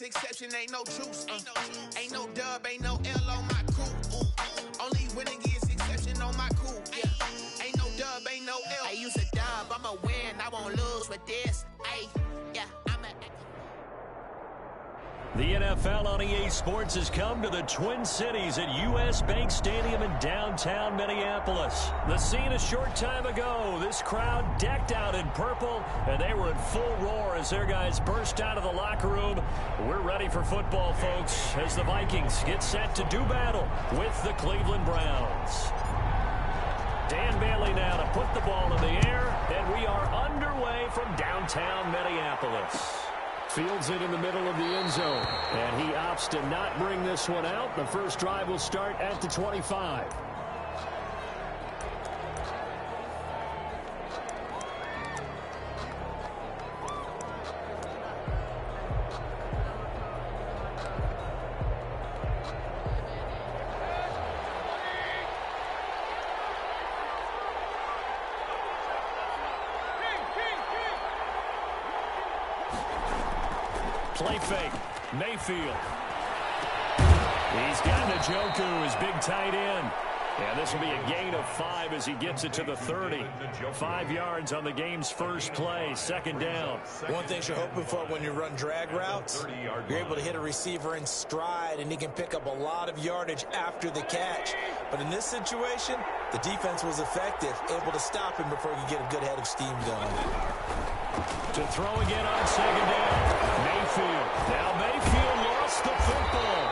exception, ain't no truce. Ain't no dub, ain't no L on my coupe. Only winning is exception on my coupe. Yeah. Ain't no dub, ain't no L. I use a dub, I'ma win, I won't lose with this. Ay, yeah, The NFL on EA Sports has come to the Twin Cities at U.S. Bank Stadium in downtown Minneapolis. The scene a short time ago, this crowd decked out in purple, and they were in full roar as their guys burst out of the locker room. We're ready for football, folks, as the Vikings get set to do battle with the Cleveland Browns. Dan Bailey now to put the ball in the air, and we are underway from downtown Minneapolis. Fields it in the middle of the end zone, and he opts to not bring this one out. The first drive will start at the 25. Play fake. Mayfield. He's got Njoku, his big tight end. And this will be a gain of 5 as he gets it to the 30. 5 yards on the game's first play, second down. One thing you're hoping for when you run drag routes, you're able to hit a receiver in stride, and he can pick up a lot of yardage after the catch. But in this situation, the defense was effective, able to stop him before he could get a good head of steam going. To throw again on second down. Mayfield. Now Mayfield lost the football.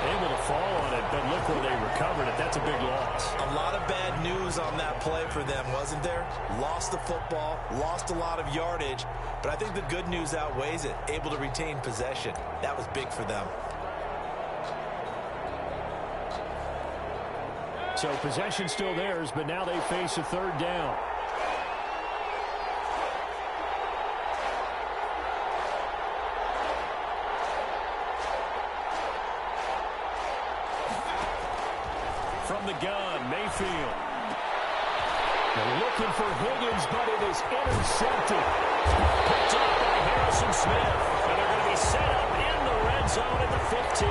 Able to fall on it, but look where they recovered it. That's a big loss. A lot of bad news on that play for them, wasn't there? Lost the football, lost a lot of yardage, but I think the good news outweighs it. Able to retain possession. That was big for them. So possession still theirs, but now they face a third down. From the gun, Mayfield. They're looking for Higgins, but it is intercepted. Picked up by Harrison Smith. And they're going to be set up in the red zone at the 15.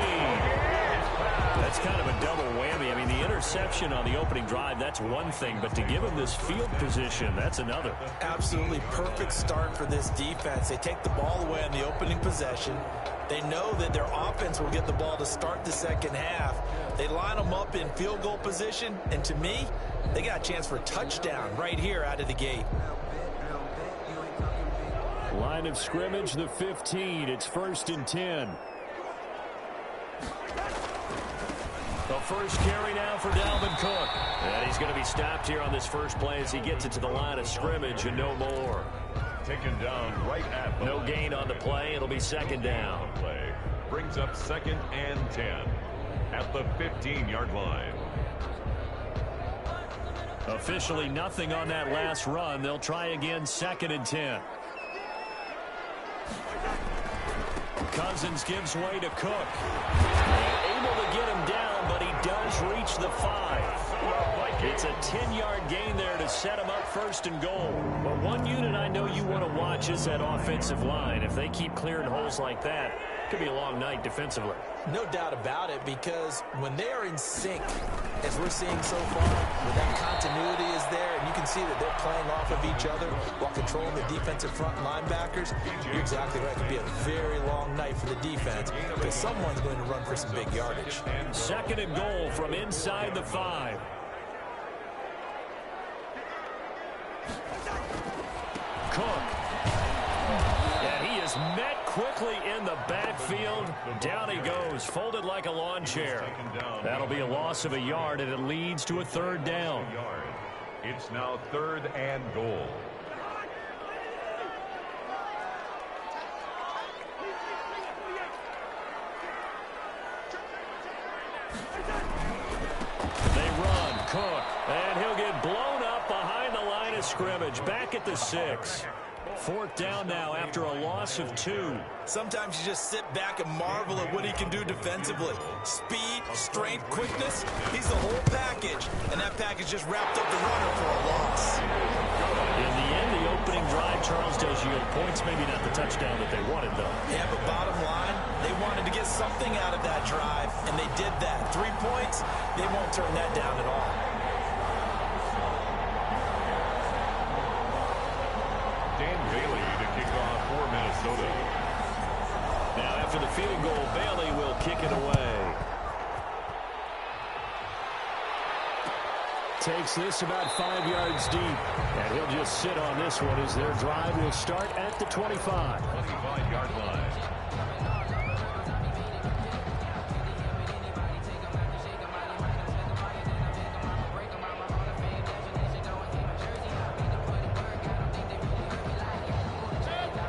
That's kind of a double whammy. I mean, the interception on the opening drive, that's one thing. But to give him this field position, that's another. Absolutely perfect start for this defense. They take the ball away on the opening possession. They know that their offense will get the ball to start the second half. They line them up in field goal position, and to me, they got a chance for a touchdown right here out of the gate. Line of scrimmage, the 15. It's 1st and 10. The first carry now for Dalvin Cook. And he's going to be stopped here on this first play as he gets it to the line of scrimmage and no more. Taken down right at the no gain on the play. It'll be second down. Play brings up 2nd and 10 at the 15-yard line. Officially nothing on that last run. They'll try again 2nd and 10. Cousins gives way to Cook. Able to get him down, but he does reach the 5. It's a 10-yard gain there to set him up 1st and goal. But one unit I know you want to watch is that offensive line. If they keep clearing holes like that, it could be a long night defensively. No doubt about it, because when they are in sync, as we're seeing so far, where that continuity is there, and you can see that they're playing off of each other while controlling the defensive front linebackers, you're exactly right. It could be a very long night for the defense, because someone's going to run for some big yardage. 2nd and goal from inside the 5. Cook. And he is met quickly in the backfield. Down he goes, folded like a lawn chair. That'll be a loss of a yard, and it leads to a 3rd down. It's now 3rd and goal. They run, Cook, and he'll get blown up behind the line of scrimmage. Back at the 6. 4th down now after a loss of 2. Sometimes you just sit back and marvel at what he can do defensively. Speed, strength, quickness, he's the whole package. And that package just wrapped up the runner for a loss. In the end, the opening drive, Charles, does yield points. Maybe not the touchdown that they wanted, though. Yeah, but bottom line, They wanted to get something out of that drive, and they did that. 3 points, they won't turn that down at all. Dan Bailey to kick off for Minnesota. Now after the field goal, Bailey will kick it away. Takes this about 5 yards deep, and he'll just sit on this one as their drive will start at the 25. 25-yard line.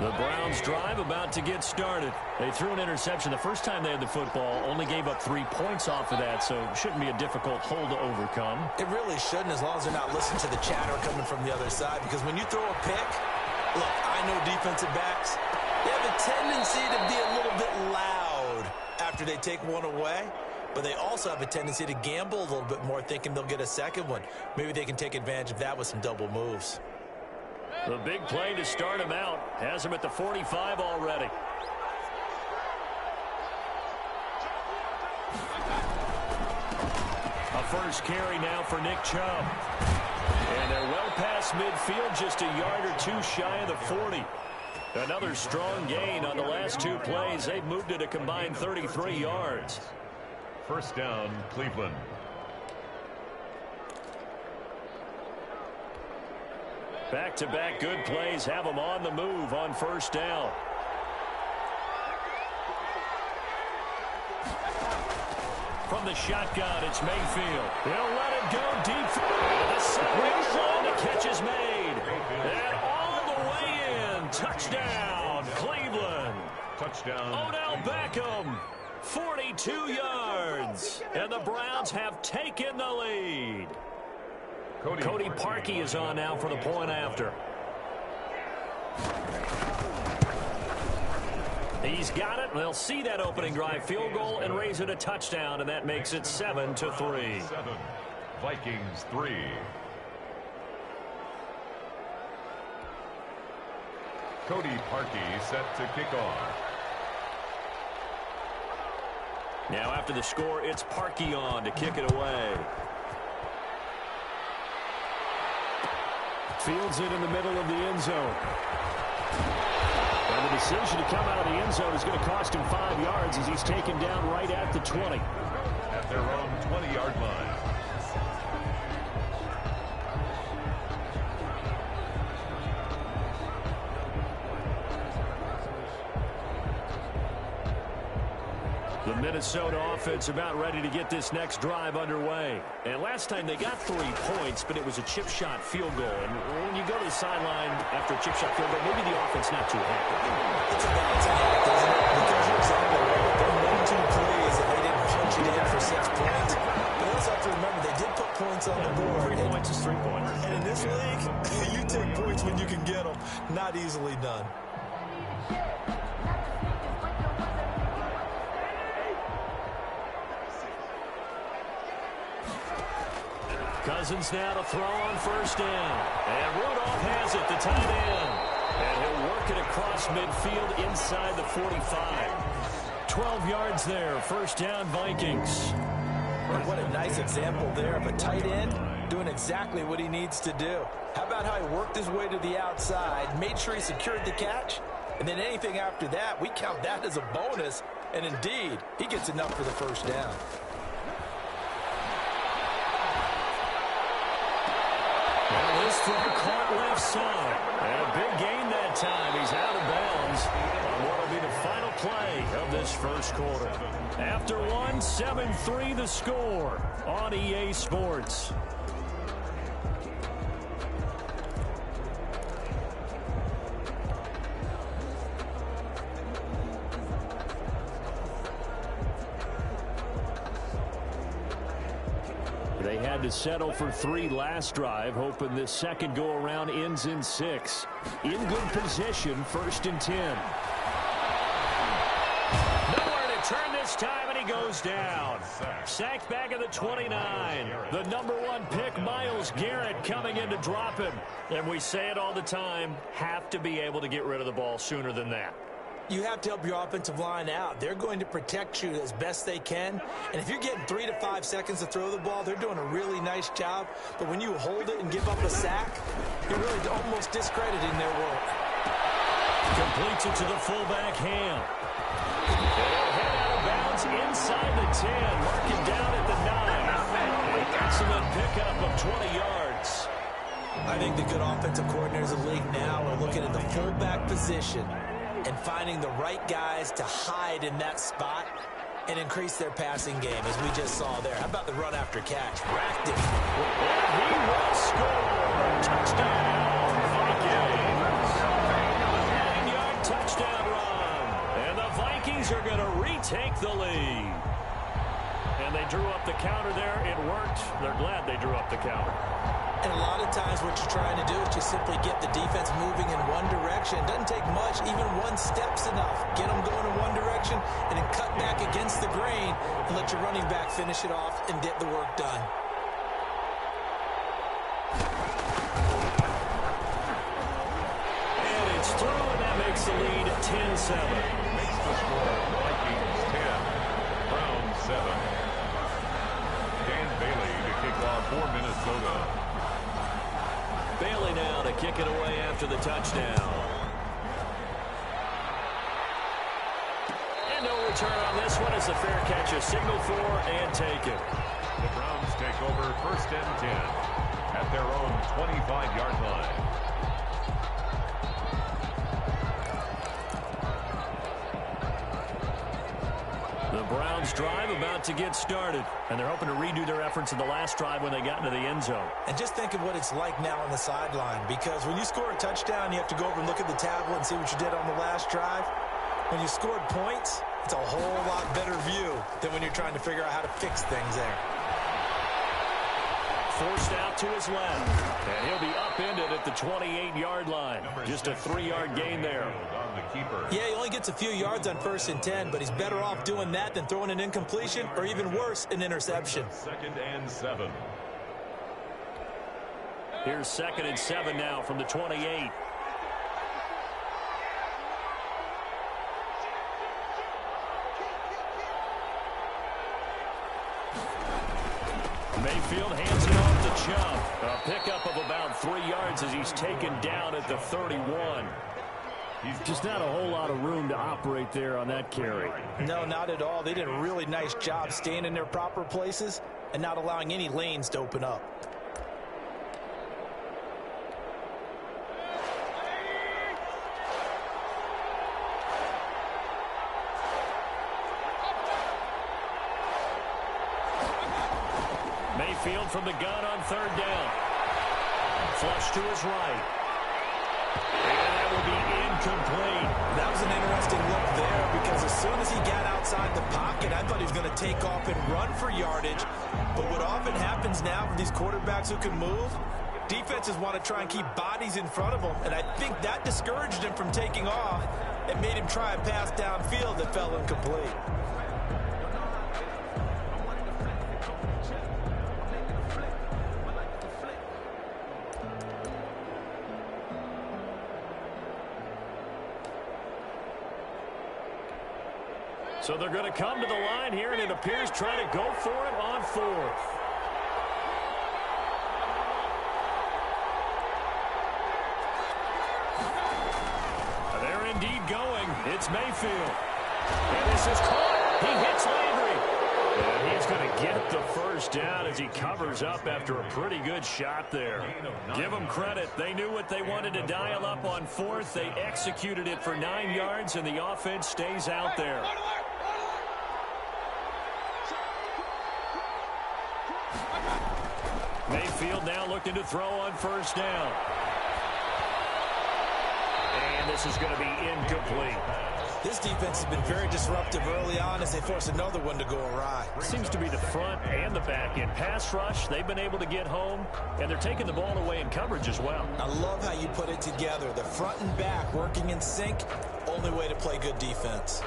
The Browns drive about to get started. They threw an interception the first time they had the football, only gave up 3 points off of that, so it shouldn't be a difficult hole to overcome. It really shouldn't, as long as they're not listening to the chatter coming from the other side, because when you throw a pick, look, I know defensive backs, they have a tendency to be a little bit loud after they take one away, but they also have a tendency to gamble a little bit more, thinking they'll get a second one. Maybe they can take advantage of that with some double moves. The big play to start him out. Has him at the 45 already. A first carry now for Nick Chubb. And they're well past midfield, just a yard or two shy of the 40. Another strong gain on the last 2 plays. They've moved it a combined 33 yards. First down, Cleveland. Back-to-back good plays have them on the move on first down. From the shotgun, it's Mayfield. He'll let it go deep. The sidearm run, the catch is made. And all the way in. Touchdown, Cleveland. Touchdown. Odell Beckham, 42 yards. And the Browns have taken the lead. Cody Parkey is on now for the point after. He's got it. They'll see that opening drive field goal and raise it a touchdown, and that makes it 7-3. 7. Vikings 3. Cody Parkey set to kick off. Now after the score, it's Parkey on to kick it away. Fields it in the middle of the end zone. And the decision to come out of the end zone is going to cost him 5 yards as he's taken down right at the 20. At their own 20-yard line. The Minnesota offense about ready to get this next drive underway. And last time they got 3 points, but it was a chip shot field goal. And when you go to the sideline after a chip shot field goal, maybe the offense not too happy. It's a balancing act, isn't it? Because you're exactly right. They're 1-2 plays and they didn't punch it in for 6 points. But you also have to remember they did put points on the board. 3 points is 3 points. And in this league, you take points when you can get them. Not easily done. Cousins now to throw on first down. And Rudolph has it, the tight end. And he'll work it across midfield inside the 45. 12 yards there, first down Vikings. What a nice example there of a tight end doing exactly what he needs to do. How about how he worked his way to the outside, made sure he secured the catch, and then anything after that, we count that as a bonus. And indeed, he gets enough for the first down. Well, this throw caught left side. And a big gain that time. He's out of bounds on what will be the final play of this first quarter. After one, 7-3 the score on EA Sports. They had to settle for 3 last drive, hoping this second go-around ends in 6. In good position, 1st and 10. Nowhere to turn this time, and he goes down. Sacked back at the 29. The number 1 pick, Myles Garrett, coming in to drop him. And we say it all the time, have to be able to get rid of the ball sooner than that. You have to help your offensive line out. They're going to protect you as best they can. And if you're getting 3 to 5 seconds to throw the ball, they're doing a really nice job. But when you hold it and give up a sack, you're really almost discrediting their work. Completes it to the fullback, Ham. It'll head out of bounds inside the 10. Marking down at the 9. Excellent pickup of 20 yards. I think the good offensive coordinators of the league now are looking at the fullback position and finding the right guys to hide in that spot and increase their passing game, as we just saw there. How about the run after catch? Racked it. And he will score. Touchdown, Vikings. 9-yard touchdown run. And the Vikings are going to retake the lead. And they drew up the counter there. It worked. They're glad they drew up the counter. And a lot of times what you're trying to do is just simply get the defense moving in one direction. It doesn't take much. Even one step's enough. Get them going in one direction and then cut back against the grain and let your running back finish it off and get the work done. And it's through, and that makes the lead 10-7. Makes the score Vikings 10, Browns 7. Dan Bailey to kick off for Minnesota. Bailey now to kick it away after the touchdown. And no return on this one as the fair catch is signaled for and taken. The Browns take over 1st and 10 at their own 25-yard line. The Browns drive about to get started, and they're hoping to redo their efforts in the last drive when they got into the end zone. And just think of what it's like now on the sideline, because when you score a touchdown, you have to go over and look at the tablet and see what you did on the last drive. When you scored points, it's a whole lot better view than when you're trying to figure out how to fix things there. Forced out to his left, and he'll be upended at the 28-yard line. Just a 3-yard gain there. Yeah, he only gets a few yards on 1st and 10, but he's better off doing that than throwing an incompletion or even worse, an interception. 2nd and 7. Here's 2nd and 7 now from the 28. Mayfield hands it off to Chubb. A pickup of about 3 yards as he's taken down at the 31. Just not a whole lot of room to operate there on that carry. No, not at all. They did a really nice job staying in their proper places and not allowing any lanes to open up. Mayfield from the gun on 3rd down. Flush to his right. And that will be incomplete. That was an interesting look there, because as soon as he got outside the pocket, I thought he was going to take off and run for yardage. But what often happens now with these quarterbacks who can move, defenses want to try and keep bodies in front of them. And I think that discouraged him from taking off and made him try a pass downfield that fell incomplete. So they're going to come to the line here, and it appears trying to go for it on 4th. They're indeed going. It's Mayfield. And this is caught. He hits Landry. And he's going to get the 1st down as he covers up after a pretty good shot there. Give them credit. They knew what they wanted to dial up on 4th. They executed it for 9 yards, and the offense stays out there. Mayfield now looking to throw on 1st down. And this is going to be incomplete. This defense has been very disruptive early on as they force another one to go awry. Seems to be the front and the back end. Pass rush, they've been able to get home, and they're taking the ball away in coverage as well. I love how you put it together. The front and back working in sync, only way to play good defense.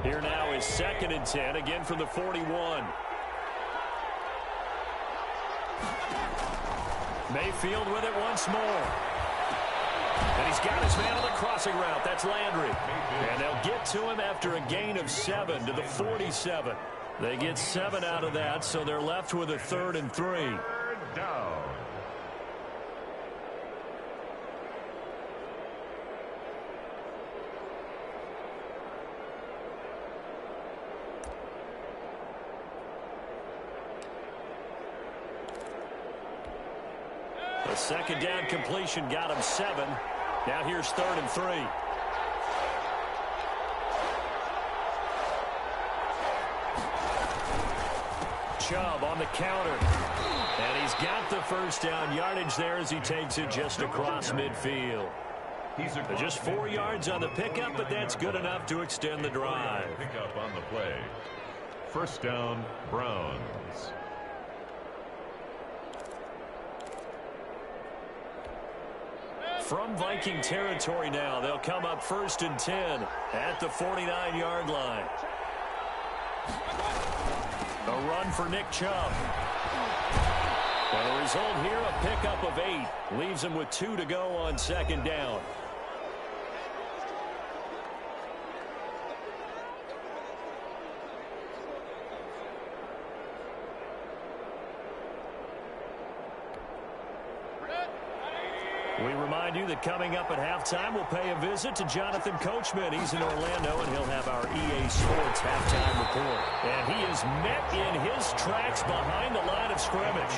Here now is 2nd and 10, again from the 41. Mayfield with it once more. And he's got his man on the crossing route. That's Landry. And they'll get to him after a gain of 7 to the 47. They get 7 out of that, so they're left with a 3rd and 3. Third down. The second down completion got him 7. Now here's 3rd and 3. Chubb on the counter. And he's got the first down yardage there as he takes it just across midfield. Just 4 yards on the pickup, but that's good enough to extend the drive. Pickup on the play. First down, Browns. From Viking territory now, they'll come up 1st and 10 at the 49-yard line. A run for Nick Chubb. And the result here, a pickup of 8. Leaves him with 2 to go on 2nd down. We remind you that coming up at halftime, we'll pay a visit to Jonathan Coachman. He's in Orlando, and he'll have our EA Sports halftime report. And he is met in his tracks behind the line of scrimmage.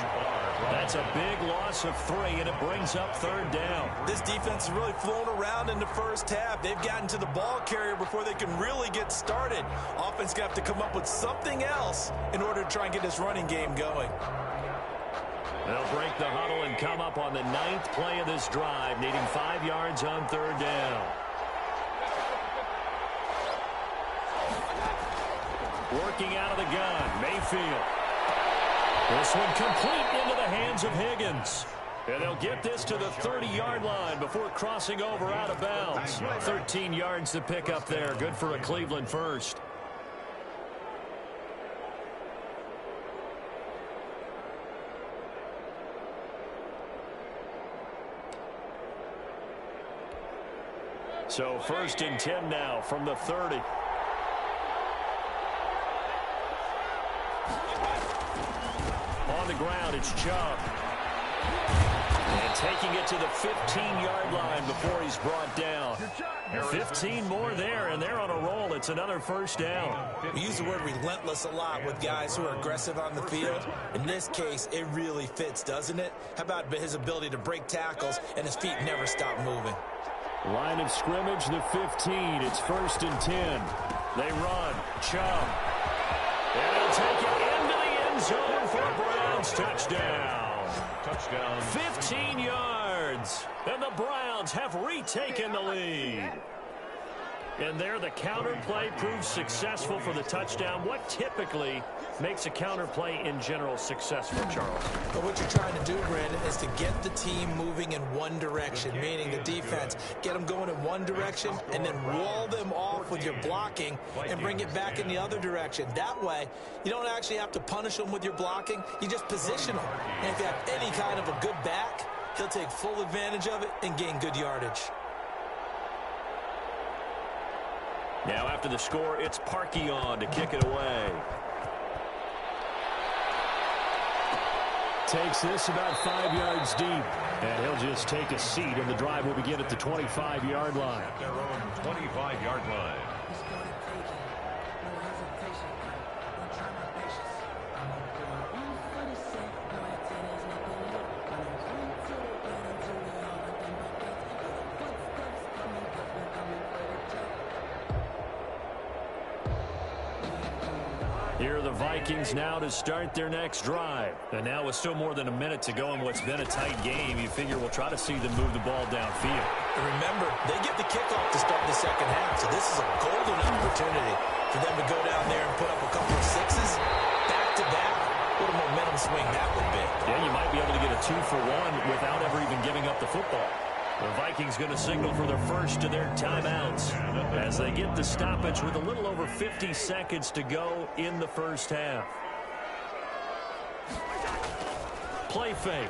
That's a big loss of 3, and it brings up 3rd down. This defense has really flown around in the first half. They've gotten to the ball carrier before they can really get started. Offense going to have to come up with something else in order to try and get this running game going. They'll break the huddle and come up on the 9th play of this drive, needing 5 yards on 3rd down. Working out of the gun, Mayfield. This one complete into the hands of Higgins. And they'll get this to the 30-yard line before crossing over out of bounds. 13 yards to pick up there. Good for a Cleveland first. So 1st and 10 now from the 30. On the ground, it's Chubb. And taking it to the 15-yard line before he's brought down. 15 more there, and they're on a roll. It's another 1st down. We use the word relentless a lot with guys who are aggressive on the field. In this case, it really fits, doesn't it? How about his ability to break tackles and his feet never stop moving? Line of scrimmage, the 15. It's 1st and 10. They run. Chubb. And he'll take it into the end zone for a Browns touchdown. Touchdown. 15 yards. And the Browns have retaken the lead. And there the counter play proves successful for the touchdown. What typically makes a counter play in general successful, Charles? But what you're trying to do, Brandon, is to get the team moving in one direction, meaning the defense. Get them going in one direction and then wall them off with your blocking and bring it back in the other direction. That way, you don't actually have to punish them with your blocking. You just position them. And if you have any kind of a good back, he'll take full advantage of it and gain good yardage. Now after the score, it's Parkey on to kick it away. Takes this about 5 yards deep. And he'll just take a seat, and the drive will begin at the 25-yard line. At their own 25-yard line. Here are the Vikings now to start their next drive. And now with still more than a minute to go in what's been a tight game, you figure we'll try to see them move the ball downfield. And remember, they get the kickoff to start the second half, so this is a golden opportunity for them to go down there and put up a couple of sixes back-to-back. What a momentum swing that would be. Yeah, you might be able to get a 2-for-1 without ever even giving up the football. The Vikings going to signal for their first of their timeouts as they get the stoppage with a little over 50 seconds to go in the first half. Play fake.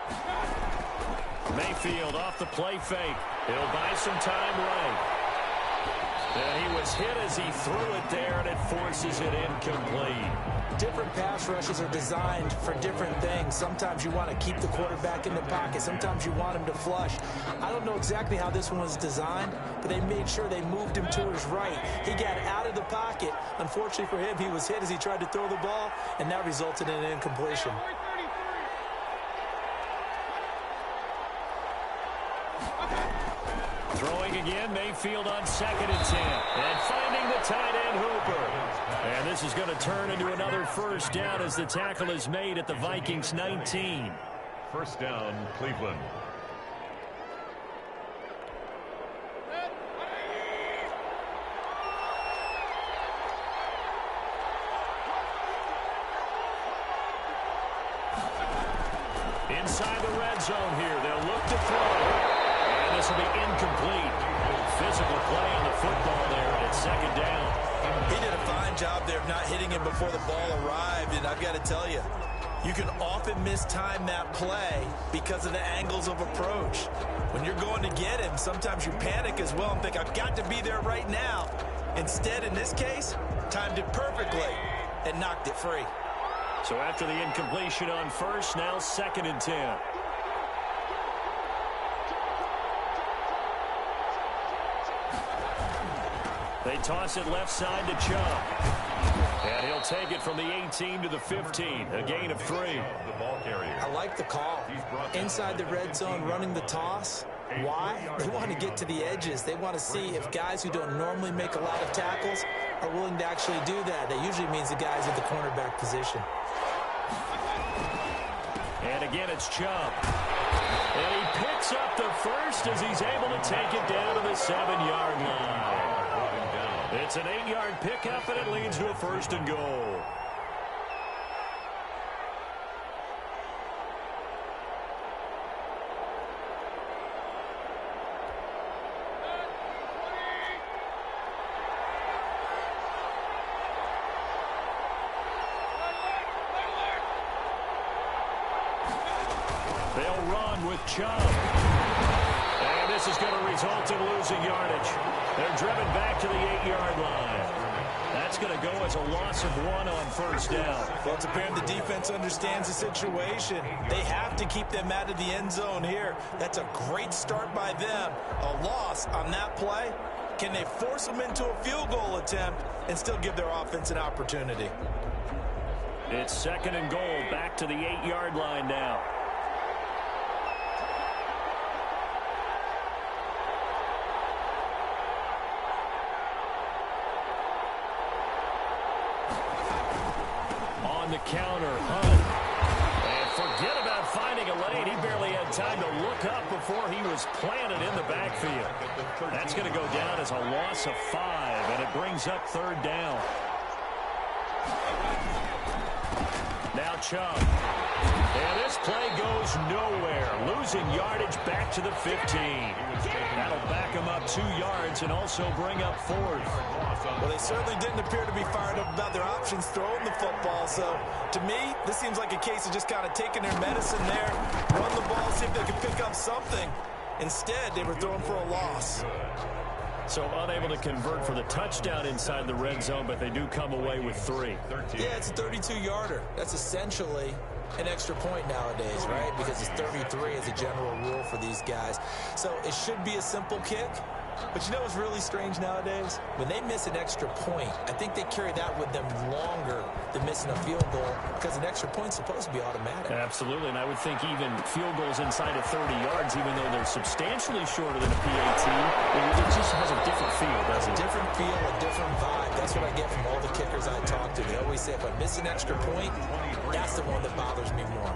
Mayfield off the play fake. He'll buy some time right. And he was hit as he threw it there, and it forces it incomplete. Different pass rushes are designed for different things. Sometimes you want to keep the quarterback in the pocket. Sometimes you want him to flush. I don't know exactly how this one was designed, but they made sure they moved him to his right. He got out of the pocket. Unfortunately for him, he was hit as he tried to throw the ball, and that resulted in an incompletion. Throwing again, Mayfield on 2nd and 10. And finding the tight end Hooper. And this is going to turn into another first down as the tackle is made at the Vikings 19. First down, Cleveland. Inside the red zone here, they'll look to throw. And this will be incomplete. Physical play on the football there, and it's 2nd down. He did a fine job there of not hitting him before the ball arrived, and I've got to tell you, you can often mistime that play because of the angles of approach. When you're going to get him, sometimes you panic as well and think, I've got to be there right now. Instead, in this case, timed it perfectly and knocked it free. So after the incompletion on first, now 2nd and 10. They toss it left side to Chubb. And he'll take it from the 18 to the 15. A gain of 3. I like the call. Inside the red zone, running the toss. Why? They want to get to the edges. They want to see if guys who don't normally make a lot of tackles are willing to actually do that. That usually means the guys at the cornerback position. And again, it's Chubb. And he picks up the first as he's able to take it down to the 7-yard line. It's an 8-yard pickup, and it leads to a 1st and goal. They'll run with Chubb. And this is going to result in losing yardage. They're driven back to the 8-yard line. That's going to go as a loss of 1 on 1st down. Well, it's apparent the defense understands the situation. They have to keep them out of the end zone here. That's a great start by them. A loss on that play. Can they force them into a field goal attempt and still give their offense an opportunity? It's 2nd and goal, back to the 8-yard line now. The counter, Hunt. And forget about finding a lane. He barely had time to look up before he was planted in the backfield. That's going to go down as a loss of 5, and it brings up 3rd down. Now Chubb. And this play goes nowhere. Losing yardage back to the 15. That'll back him up 2 yards and also bring up 4th. Well, they certainly didn't appear to be fired up about their options throwing the football. So, to me, this seems like a case of just kind of taking their medicine there, run the ball, see if they can pick up something. Instead, they were throwing for a loss. So unable to convert for the touchdown inside the red zone, but they do come away with 3. Yeah, it's a 32-yarder. That's essentially an extra point nowadays, right? Because it's 33 as a general rule for these guys. So it should be a simple kick. But you know what's really strange nowadays? When they miss an extra point, I think they carry that with them longer than missing a field goal because an extra point's supposed to be automatic. Absolutely, and I would think even field goals inside of 30 yards, even though they're substantially shorter than a PAT, it just has a different feel, doesn't it? A different feel, a different vibe. That's what I get from all the kickers I talk to. They always say if I miss an extra point, that's the one that bothers me more.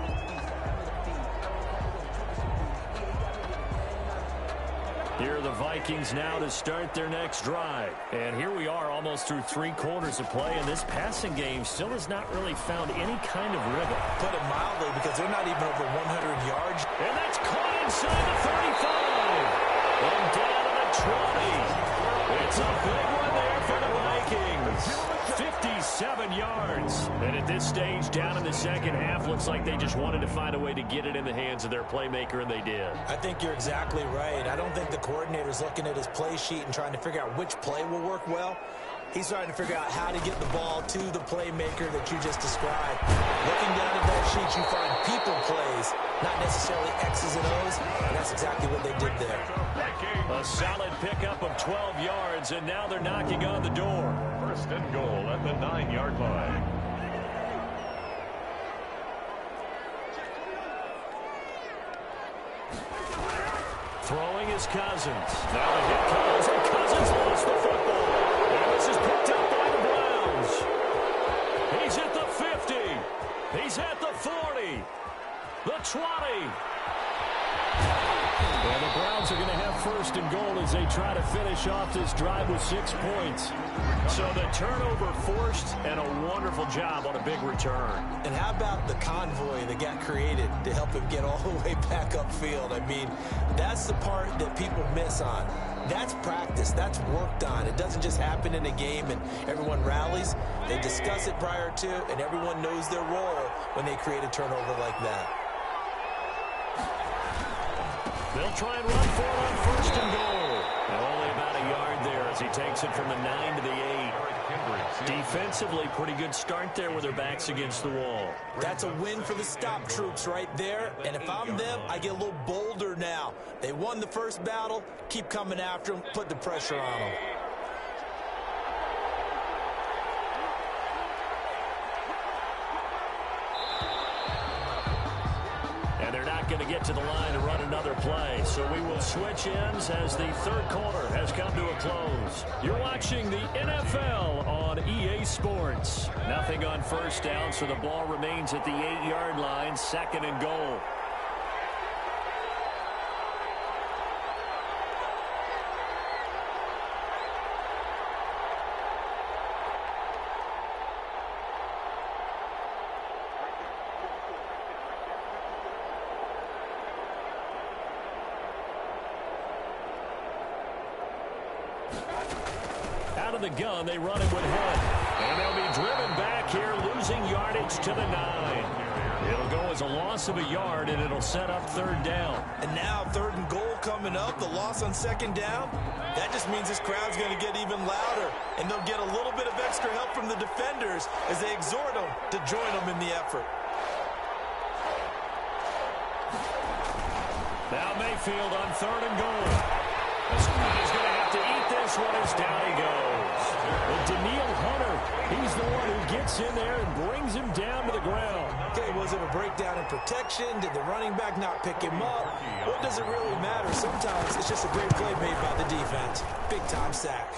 Here are the Vikings now to start their next drive. And here we are almost through 3 quarters of play, and this passing game still has not really found any kind of rhythm. Put it mildly, because they're not even over 100 yards. And that's caught inside the 35. And down to the 20. It's a big one there for the Vikings. 57 yards. And at this stage, down in the second half, looks like they just wanted to find a way to get it in the hands of their playmaker, and they did. I think you're exactly right. I don't think the coordinator's looking at his play sheet and trying to figure out which play will work well. He's trying to figure out how to get the ball to the playmaker that you just described. Looking down at that sheet, you find people plays, not necessarily X's and O's, and that's exactly what they did there. A solid pickup of 12 yards, and now they're knocking on the door. First and goal at the 9-yard line. Throwing is Cousins. Now the hit comes, and Cousins lost the football. And this is picked up by the Browns. He's at the 50. He's at the 40. The 20. And the Browns are going to have first and goal as they try to finish off this drive with 6 points. So the turnover forced, and a wonderful job on a big return. And how about the convoy that got created to help him get all the way back upfield? I mean, that's the part that people miss on. That's practice. That's worked on. It doesn't just happen in a game and everyone rallies. They discuss it prior to, and everyone knows their role when they create a turnover like that. They'll try and run for it on first and goal. And only about a yard there as he takes it from the 9 to the 8. Defensively, pretty good start there with their backs against the wall. That's a win for the stop troops right there. And if I'm them, I get a little bolder now. They won the first battle. Keep coming after them. Put the pressure on them. Going to get to the line and run another play. So we will switch ends as the third quarter has come to a close. You're watching the NFL on EA Sports. Nothing on first down, so the ball remains at the 8-yard line, second and goal. Out of the gun, they run it with Head. And they'll be driven back here, losing yardage to the 9. It'll go as a loss of a yard, and it'll set up third down. And now third and goal coming up, the loss on second down. That just means this crowd's going to get even louder, and they'll get a little bit of extra help from the defenders as they exhort them to join them in the effort. Now Mayfield on third and goal. He's going to have to eat this one as down he goes. Well, Daniil Hunter, he's the one who gets in there and brings him down to the ground. Okay, was it a breakdown in protection? Did the running back not pick him up? What does it really matter? Sometimes it's just a great play made by the defense. Big-time sack.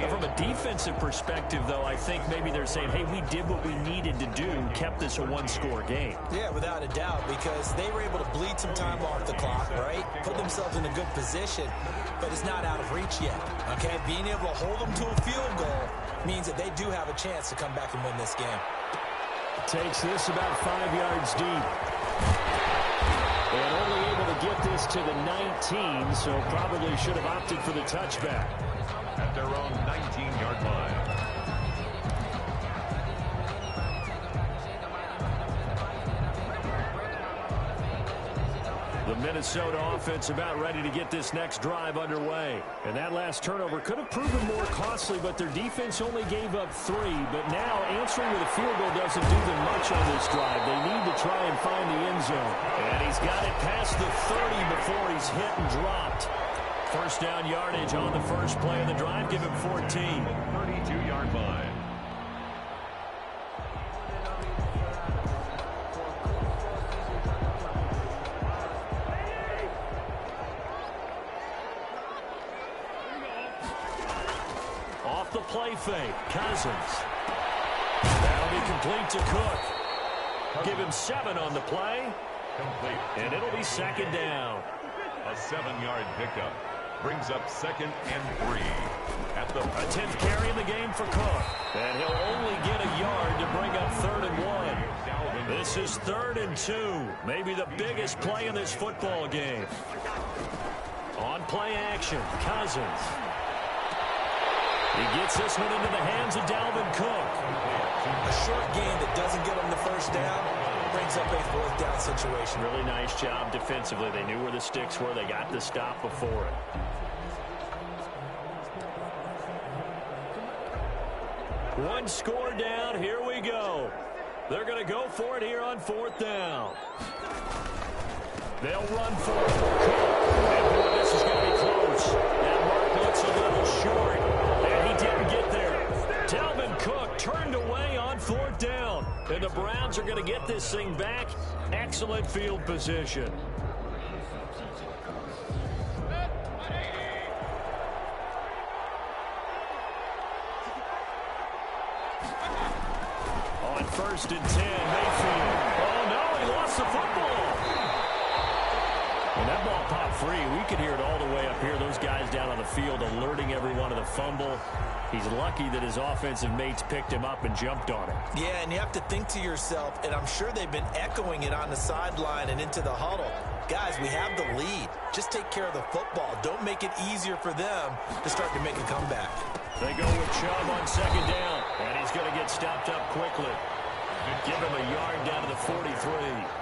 From a defensive perspective, though, I think maybe they're saying, hey, we did what we needed to do, kept this a one-score game. Yeah, without a doubt, because they were able to bleed some time off the clock, right? Put themselves in a good position, but it's not out of reach yet, okay? Being able to hold them to a field goal means that they do have a chance to come back and win this game. Takes this about 5 yards deep. And only able to get this to the 19, so probably should have opted for the touchback. At their own 19-yard line. The Minnesota offense about ready to get this next drive underway. And that last turnover could have proven more costly, but their defense only gave up 3. But now answering with a field goal doesn't do them much on this drive. They need to try and find the end zone. And he's got it past the 30 before he's hit and dropped. First down yardage on the first play of the drive. Give him 14. 32-yard line. Off the play fake, Cousins. That'll be complete to Cook. Give him 7 on the play. Complete. And it'll be second down. A 7-yard pickup. Brings up second and 3. At the 10th carry in the game for Cook. And he'll only get a yard to bring up third and 1. This is third and 2. Maybe the biggest play in this football game. On play action, Cousins. He gets this one into the hands of Dalvin Cook. A short gain that doesn't get him the first down brings up a fourth down situation. Really nice job defensively. They knew where the sticks were. They got the stop before it. One score down. Here we go. They're going to go for it here on fourth down. They'll run for it. And boy, this is going to be close. That mark looks a little short. And he didn't get there. Dalvin Cook turned away on fourth down. And the Browns are going to get this thing back. Excellent field position. On 1st and 10, Mayfield. Oh, no, he lost the football. When that ball popped free, we could hear it all the way up here. Those guys down on the field alerting everyone of the fumble. He's lucky that his offensive mates picked him up and jumped on it. Yeah, and you have to think to yourself, and I'm sure they've been echoing it on the sideline and into the huddle. Guys, we have the lead. Just take care of the football. Don't make it easier for them to start to make a comeback. They go with Chubb on 2nd down, and he's going to get stopped up quickly. Give him a yard down to the 43.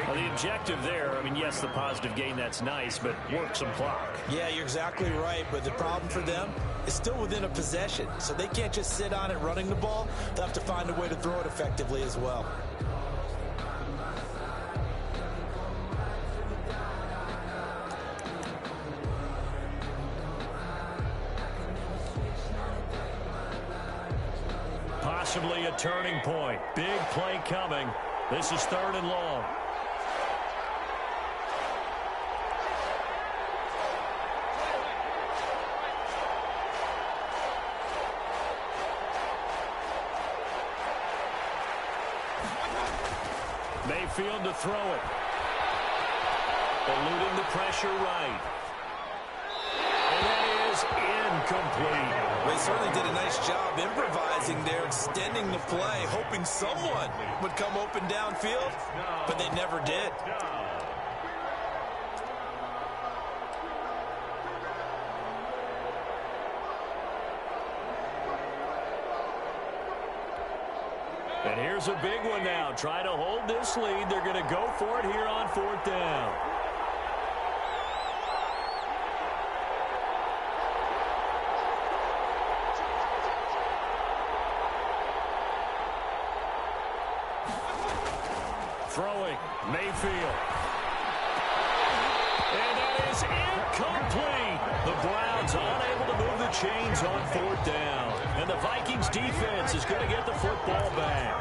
Well, the objective there, I mean, yes, the positive gain, that's nice, but work some clock. Yeah, you're exactly right, but the problem for them is still within a possession, so they can't just sit on it running the ball. They'll have to find a way to throw it effectively as well. Possibly a turning point. Big play coming. This is 3rd and long. Mayfield to throw it. Eluding the pressure right. And that is incomplete. They certainly did a nice job improvising there, extending the play, hoping someone would come open downfield, but they never did. And here's a big one now. Try to hold this lead. They're going to go for it here on 4th down. Throwing, Mayfield. And that is incomplete. The Browns unable to move the chains on 4th down. And the Vikings defense is going to get the football back.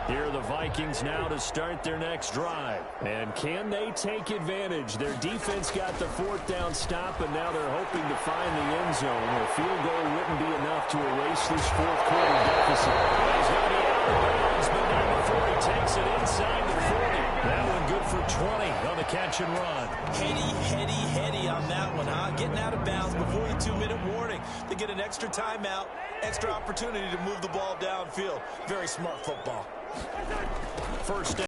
Here are the Vikings now to start their next drive. And can they take advantage? Their defense got the 4th down stop, and now they're hoping to find the end zone. A field goal wouldn't be enough to erase this 4th quarter deficit. He's going to be out of bounds, but not before he takes it inside the 40. That one good for 20 on the catch and run. Heady on that one, huh? Getting out of bounds before the 2-minute warning. They get an extra timeout, extra opportunity to move the ball downfield. Very smart football. First down.